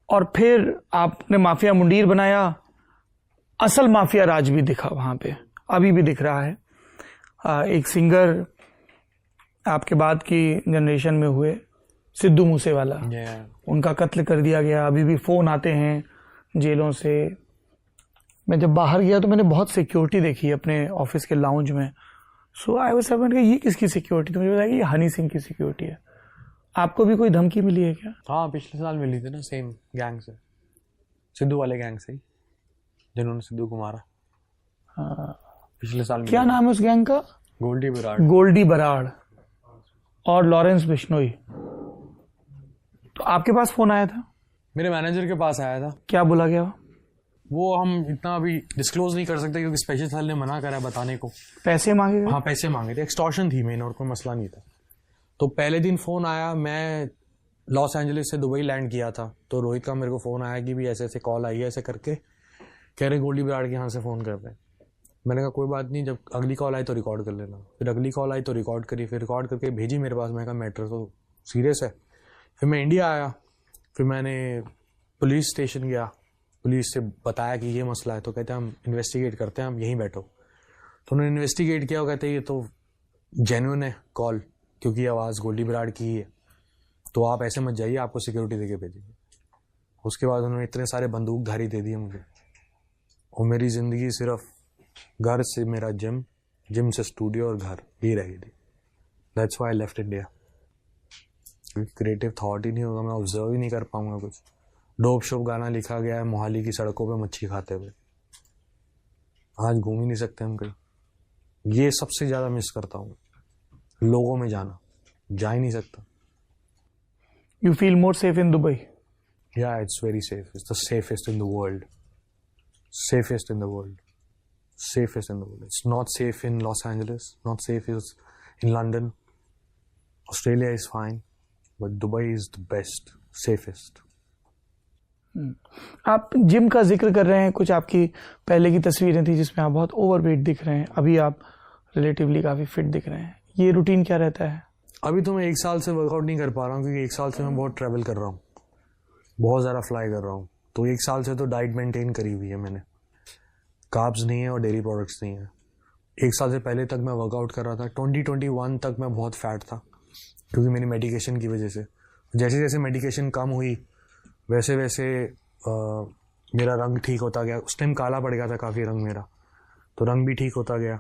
और फिर आपने माफिया मुंडीर बनाया, असल माफिया राज भी दिखा वहां पे, अभी भी दिख रहा है। एक सिंगर आपके बाद की जनरेशन में हुए, सिद्धू मूसेवाला, उनका कत्ल कर दिया गया। अभी भी फोन आते हैं जेलों से। मैं जब बाहर गया तो मैंने बहुत सिक्योरिटी देखी अपने ऑफिस के लाउंज में। सो आई वाज सर्वेंट, ये किसकी सिक्योरिटी? तो मुझे बताया कि ये हनी सिंह की सिक्योरिटी है। आपको भी कोई धमकी मिली है क्या? हाँ, पिछले साल मिली थी ना, सेम गैंग से, सिद्धू वाले गैंग से ही, जिन्होंने सिद्धू को मारा। हाँ, पिछले साल क्या नाम है उस गैंग का? गोल्डी बराड़। गोल्डी बराड़ और लॉरेंस बिश्नोई। तो आपके पास फोन आया था? मेरे मैनेजर के पास आया था। क्या बोला गया? वो हम इतना अभी डिस्क्लोज नहीं कर सकते क्योंकि स्पेशल सेल ने मना करा बताने को। पैसे मांगे गए? हाँ, पैसे मांगे थे, एक्सटॉर्शन थी मेन, और कोई मसला नहीं था। तो पहले दिन फोन आया, मैं लॉस एंजलिस से दुबई लैंड किया था, तो रोहित का मेरे को फोन आया कि भी ऐसे ऐसे कॉल आई है, ऐसे करके कह रहे गोल्डी बराड़ के यहाँ से फोन कर रहे हैं। मैंने कहा कोई बात नहीं, जब अगली कॉल आई तो रिकॉर्ड कर लेना। फिर अगली कॉल आई तो रिकॉर्ड करी, फिर रिकॉर्ड करके भेजी मेरे पास। मैं कहा मैटर तो सीरियस है। फिर मैं इंडिया आया, फिर मैंने पुलिस स्टेशन गया, पुलिस से बताया कि ये मसला है। तो कहते हैं हम इन्वेस्टिगेट करते हैं, हम यहीं बैठो। तो उन्होंने इन्वेस्टिगेट किया, वो कहते हैं ये तो जेन्युइन है कॉल, क्योंकि आवाज़ गोल्डी बराड़ की ही है, तो आप ऐसे मत जाइए, आपको सिक्योरिटी देके भेजेंगे। उसके बाद उन्होंने इतने सारे बंदूकधारी दे दिए मुझे, और मेरी ज़िंदगी सिर्फ घर से मेरा जिम, जिम से स्टूडियो और घर, ही रह गई थी। That's why I left India. Creative thought ही नहीं होगा, मैं ऑब्जर्व ही नहीं कर पाऊंगा कुछ। डोप शोप गाना लिखा गया है मोहाली की सड़कों पे मच्छी खाते हुए, आज घूम ही नहीं सकते हम कहीं। ये सबसे ज़्यादा मिस करता हूँ, लोगों में जाना, जा ही नहीं सकता। You feel more safe in Dubai? Yeah, it's very safe. It's the safest in the world. Safest in the world. Safest in the world. It's not safe in Los Angeles. Not safe is in London. Australia is fine. But Dubai is the best. Safest. आप gym का जिक्र कर रहे हैं, कुछ आपकी पहले की तस्वीरें थी जिसमें आप बहुत ओवरवेट दिख रहे हैं, अभी आप रिलेटिवली काफ़ी फिट दिख रहे हैं। ये रूटीन क्या रहता है? अभी तो मैं 1 साल से वर्कआउट नहीं कर पा रहा हूँ, क्योंकि 1 साल से मैं बहुत ट्रैवल कर रहा हूँ, बहुत ज़्यादा फ्लाई कर रहा हूँ। तो 1 साल से तो डाइट मेंटेन करी हुई है मैंने, कार्ब्स नहीं है और डेयरी प्रोडक्ट्स नहीं है। 1 साल से पहले तक मैं वर्कआउट कर रहा था। 2021 तक मैं बहुत फैट था, क्योंकि मेरी मेडिकेशन की वजह से। जैसे जैसे मेडिकेशन कम हुई वैसे वैसे मेरा रंग ठीक होता गया। उस टाइम काला पड़ गया था काफ़ी रंग मेरा, तो रंग भी ठीक होता गया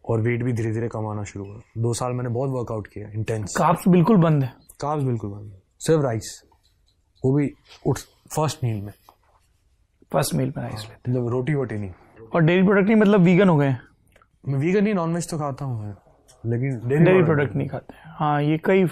और वेट भी धीरे धीरे कम आना शुरू हुआ। 2 साल मैंने बहुत वर्कआउट किया, इंटेंस। कार्ब्स बिल्कुल बंद है? कार्ब्स बिल्कुल बंद है, सिर्फ राइस, वो भी फर्स्ट मील में। फर्स्ट मील में राइस लेते? मतलब रोटी वोटी नहीं। और डेयरी प्रोडक्ट नहीं, मतलब वीगन हो गए? मैं वीगन नहीं, नॉनवेज तो खाता हूँ मैं, लेकिन डेयरी प्रोडक्ट नहीं खाते। हाँ, ये कई